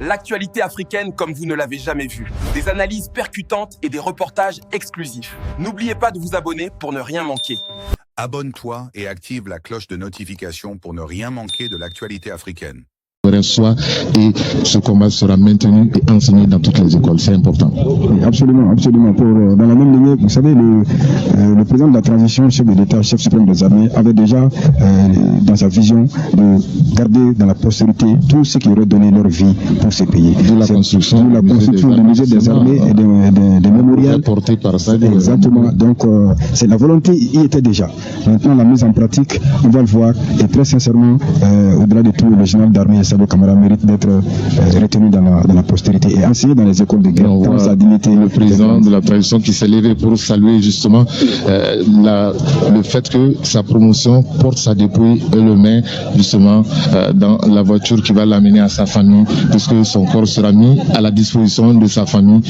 L'actualité africaine comme vous ne l'avez jamais vue. Des analyses percutantes et des reportages exclusifs. N'oubliez pas de vous abonner pour ne rien manquer. Abonne-toi et active la cloche de notification pour ne rien manquer de l'actualité africaine. Soit et ce combat sera maintenu et enseigné dans toutes les écoles, c'est important. Oui, absolument, absolument. Dans la même ligne, vous savez, le président de la transition, chef de l'État, chef suprême des armées, avait déjà dans sa vision de garder dans la postérité tous ceux qui auraient donné leur vie pour ces pays. De la construction du musée des armées et des mémorials. Porté par ça. Exactement. Donc, c'est la volonté y était déjà. Maintenant, la mise en pratique, on va le voir. Et très sincèrement, au-delà de tout, le général d'armée Sadou Camara mérite d'être retenu dans la postérité et enseigné dans les écoles de guerre. On voit sa dignité, le président de la transition qui s'est levé pour saluer justement le fait que sa promotion porte sa dépouille et le met justement dans la voiture qui va l'amener à sa famille, puisque son corps sera mis à la disposition de sa famille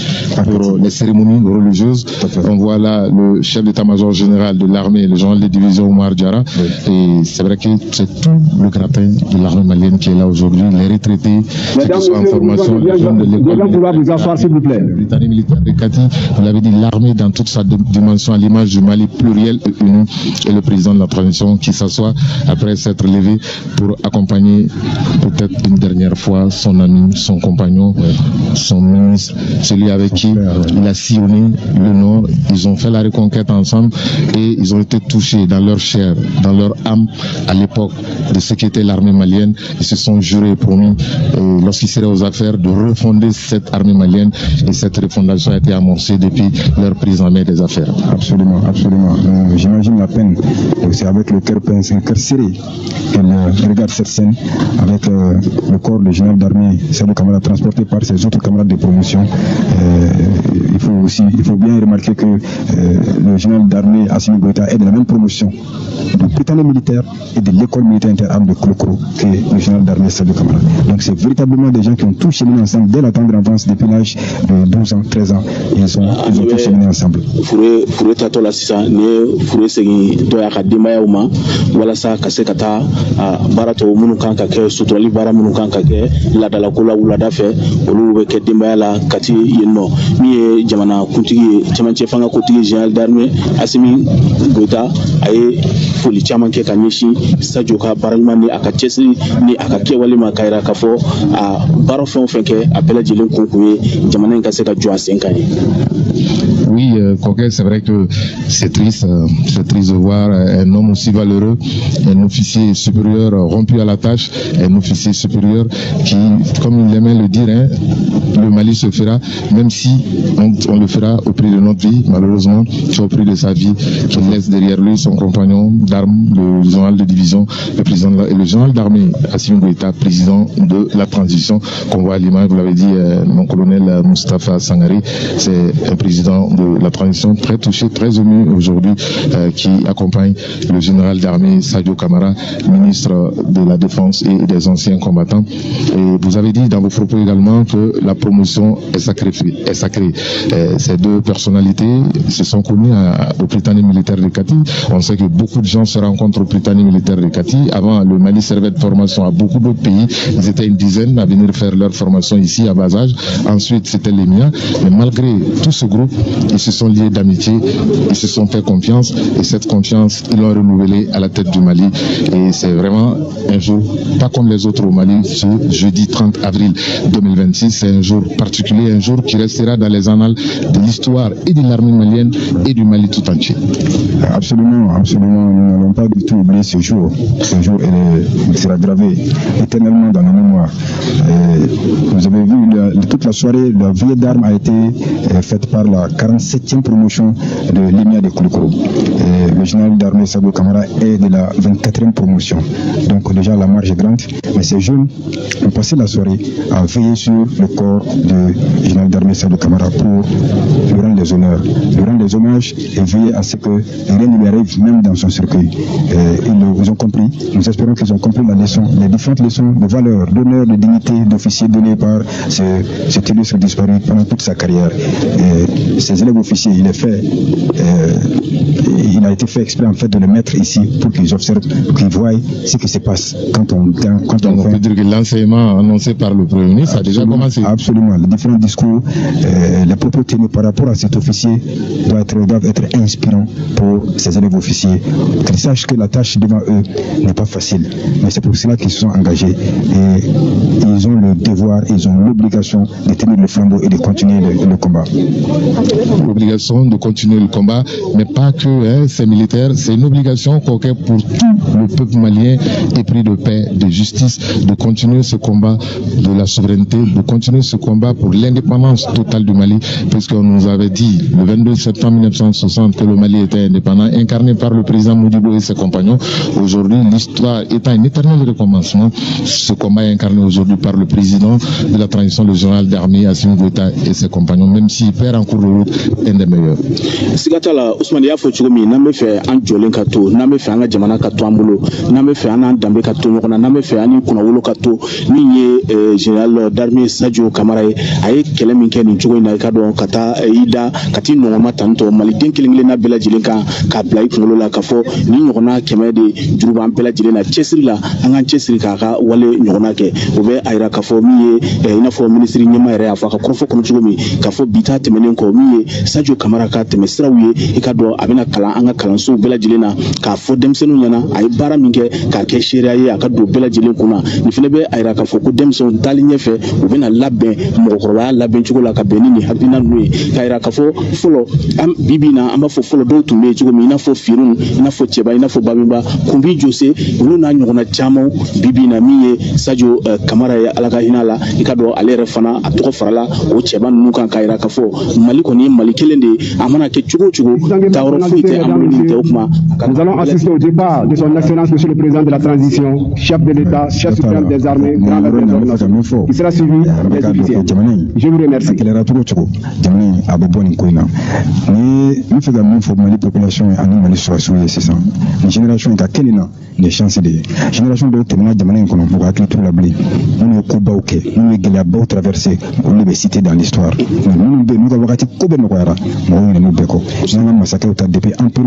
pour les cérémonies religieuses. On voit là le chef d'état-major général de l'armée, le général de division Oumar Diarra, et c'est vrai que c'est tout le gratin de l'armée malienne qui est là aujourd'hui. Les retraités, ceux qui sont en formation, les jeunes de l'école, vous asseoir, s'il vous plaît. Le Britannique militaire de Kati, vous l'avez dit, l'armée dans toute sa dimension à l'image du Mali pluriel et uni, et le président de la transition qui s'assoit après s'être levé pour accompagner peut-être une dernière fois son ami, son compagnon, son ministre, celui avec qui il a sillonné le Nord. Ils ont fait la reconquête ensemble et ils ont été touchés dans leur chair, dans leur âme à l'époque de ce qu'était l'armée malienne. Ils se sont jurés et promis, lorsqu'ils seraient aux affaires, de refonder cette armée malienne, et cette refondation a été amorcée depuis leur prise en main des affaires. Absolument, absolument. J'imagine la peine. C'est avec le cœur pince, un cœur serré qu'elle regarde cette scène avec le corps du général d'armée Sadou Camara transporté par ses autres camarades de promotion. Il faut bien remarquer que le général d'armée Assimi Goïta est de la même promotion du Britannique militaire et de l'école militaire interarmes de Kolokoro que le général d'armée Sadou Camara. Donc c'est véritablement des gens qui ont tous cheminé ensemble dès la tendre enfance, depuis l'âge de 12 ans, 13 ans. Ils ont tous cheminé ensemble. Fure tato la sisa ne fure segi doya ka demaya uma wala sa kase kata barato munu kan ka ke sutrali bara munu kan ka ke la dala ko la wula da fe olu be ke demaya la kati yenno mi jamana kuntigi chamanche fanga kuntigi général d'armée Assimi Goïta ay foli chaman ke ka nyeshi sajo ka baralman ni aka chesi ni aka kewali ma kaira ka fo baro fon fenke appela jelen konkuye jamana ka se ka joa senkani. Oui, Coquet, c'est vrai que c'est triste de voir un homme aussi valeureux, un officier supérieur rompu à la tâche, un officier supérieur qui, comme il aimait le dire, le Mali se fera, même si on le fera au prix de notre vie, malheureusement, c'est au prix de sa vie, qu'il laisse derrière lui son compagnon d'armes, le général de division, le président et le général d'armée, Assimi Goïta, président de la transition, qu'on voit à l'image, vous l'avez dit, mon colonel Moustapha Sangaré, c'est un président de la transition très touché, très ému aujourd'hui, qui accompagne le général d'armée Sadou Camara, ministre de la Défense et des anciens combattants. Et vous avez dit dans vos propos également que la promotion est sacrée. Ces deux personnalités se sont connues au Britannique militaire de Kati. On sait que beaucoup de gens se rencontrent au Britannique militaire de Kati. Avant, le Mali servait de formation à beaucoup d'autres pays. Ils étaient une dizaine à venir faire leur formation ici à bas âge. Ensuite, c'était les miens. Mais malgré tout ce groupe, ils se sont liés d'amitié, ils se sont fait confiance, et cette confiance, ils l'ont renouvelée à la tête du Mali. Et c'est vraiment un jour, pas comme les autres au Mali, ce jeudi 30 avril 2026, c'est un jour particulier, un jour qui restera dans les annales de l'histoire et de l'armée malienne et du Mali tout entier. Absolument, absolument, nous n'allons pas du tout oublier ce jour. Ce jour, il sera gravé éternellement dans nos mémoires. Vous avez vu, toute la soirée, la veillée d'armes a été faite par la 47e promotion de l'EMIA de Kolokoro. Le général d'armée Sadou Camara est de la 24e promotion. Donc déjà la marge est grande, mais ces jeunes ont passé la soirée à veiller sur le corps du général d'armée Sadou Camara pour lui rendre les honneurs, lui rendre les hommages et veiller à ce que rien ne lui arrive, même dans son cercueil. Ils ont compris, nous espérons qu'ils ont compris la leçon, les différentes leçons de valeur, d'honneur, de dignité d'officier données par cet illustre disparu pendant toute sa carrière. Ces élèves officiers, il a été fait exprès en fait de les mettre ici pour qu'ils observent, qu'ils voient ce qui se passe quand on peut dire que l'enseignement annoncé par le Premier ministre a déjà commencé. Absolument. Les différents discours, les propos tenus par rapport à cet officier doivent être inspirants pour ces élèves officiers. Qu'ils sachent que la tâche devant eux n'est pas facile. Mais c'est pour cela qu'ils se sont engagés. Et ils ont le devoir, ils ont l'obligation de tenir le flambeau et de continuer le combat. L'obligation de continuer le combat, mais pas que ces militaires, c'est une obligation pour tout le peuple malien épris de paix, de justice, de continuer ce combat de la souveraineté, de continuer ce combat pour l'indépendance totale du Mali, puisqu'on nous avait dit le 22 septembre 1960 que le Mali était indépendant, incarné par le président Modibo et ses compagnons. Aujourd'hui, l'histoire étant un éternel recommencement, ce combat est incarné aujourd'hui par le président de la transition, le général d'armée Assimi Goïta et ses compagnons, même s'il perd en cours de route un des meilleurs. Sigatala Ousmane Yafo Chugomi, n'a fait un jolin kato, n'a fait un jamana kato ambulo, n'a fait un dambe kato, n'a fait un kunawolo kato, ni général d'armée Sadio Kamara, aye Keleminke ni Chugo Naikado, Kata, Ida, Katino Matanto, Maliden Kilingena Bella Jilenka, Kaplai Kunola Kafo, ni Nona Kemede, Juruban Bella Jilena, Chesrila, Angan Chesrika, Wale Nonake, Ove Aira Kafo, Mie, Inafo Ministry Nyama, Faka Krofo Kunuchumi, Kafo Bita Temenenko, Mie, Sadio Kamara Temesrawi, Ikado, Abena Kala, Anga Kalanso, Bella Jilena, Kafo Demsenu Yana, Aibara Minke, Kakeshira, Akado Bella Jilenkuna, Nifilebe Aira Kafo, Demson, Talinyefe, Uvena Labe, Mokora, Labe Chugola Kabeni, Habina Nui, Kaira Kafo, follow, Bibina, Amafo follow to me, Chugomina for Firun, Inafo Cheba, Inafo Babimba, Kumbi Jose, Luna Yona Chamo, Bibina Mie, Sadio Kamara, Alagahinala, Ikado, Alere Fana, Atoko Farala, Ocheba Nuka Kaira Kafo, Malikoni, Malikelende, Amana Chugo, Tauro Fuite, Amuna. Nous allons assister au départ de son Excellence, Monsieur le Président de la Transition, chef de l'État, chef suprême des armées, grand qui sera suivi des officiers. Je vous remercie. Nous faisons une formalité population et nous allons sur la génération qui a les chances de génération de témoins de manière qu'on pourra tout la blé. Nous Kuba ok, nous Gélabo traversé l'université dans l'histoire. Nous avons raté Kobe Noguara, nous Beko. Nous avons massacré depuis Empire.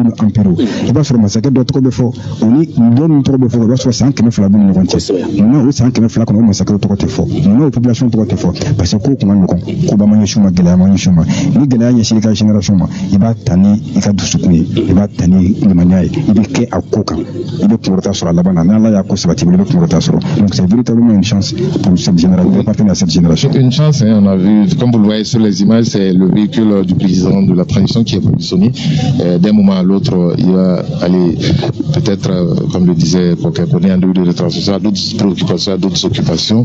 Il va faire massacrer d'autres Kobefo. On y donne trop de faux, il va faire 5 9 la bonne volonté. Nous 5 9 la qu'on va massacrer autour de faux. Nous la population autour de faux. Parce que Kuba Manishuma Gela Manishuma. Ni Gela Yashika génération, il va tanner, il va soutenir, il va tanner de manière, il va créer à Koka. Il va pouvoir sur la banane, là, il y a quoi ça va tirer le pouvoir. Donc c'est véritablement une chance pour cette génération, de partir à cette génération. Une chance, on a vu, comme vous le voyez sur les images, c'est le véhicule du président de la transition qui est positionné. D'un moment à l'autre, il va aller peut-être, comme le disait Kokekone, en dehors de la transition, à d'autres préoccupations, à d'autres occupations,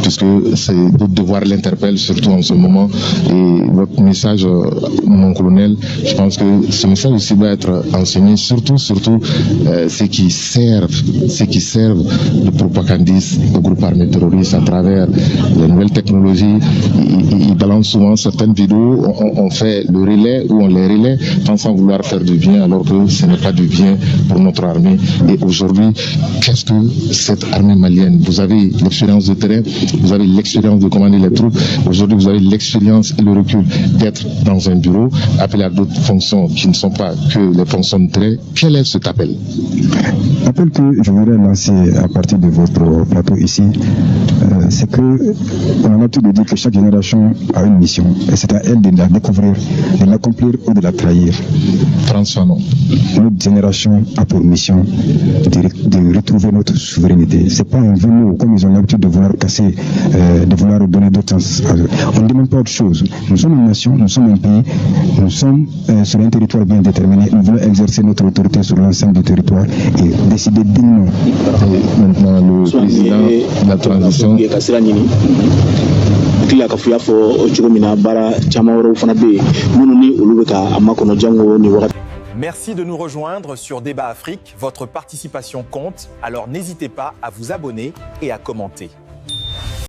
puisque c'est d'autres devoirs l'interpellent, surtout en ce moment. Et votre message, mon colonel, je pense que ce message aussi doit être enseigné, surtout ceux qui servent de propagandistes au groupe armé terroriste à travers les nouvelles technologies. Ils balancent souvent certaines vidéos, on fait le relais ou on les relaie pensant vouloir faire du bien alors que ce n'est pas du bien pour notre armée. Et aujourd'hui, qu'est-ce que cette armée malienne? Vous avez l'expérience de terrain, vous avez l'expérience de commander les troupes, aujourd'hui vous avez l'expérience et le recul d'être dans un bureau, appelé à d'autres fonctions qui ne sont pas que les fonctions de terrain. Quel est cet appel? L'appel que je voudrais lancer à partir de votre plateau ici, c'est que on a l'habitude de dire que chaque génération a une mission et c'est à elle de la découvrir, de l'accomplir ou de la trahir. François, non. Notre génération a pour mission de retrouver notre souveraineté. C'est pas un venin comme ils ont l'habitude de vouloir casser, de vouloir donner d'autres sens. On ne demande pas autre chose. Nous sommes une nation, nous sommes un pays, nous sommes sur un territoire bien déterminé. Nous voulons exercer notre autorité sur l'ensemble du territoire et décider dignement. Maintenant, le président de la transition. Merci de nous rejoindre sur Débat Afrique. Votre participation compte, alors n'hésitez pas à vous abonner et à commenter.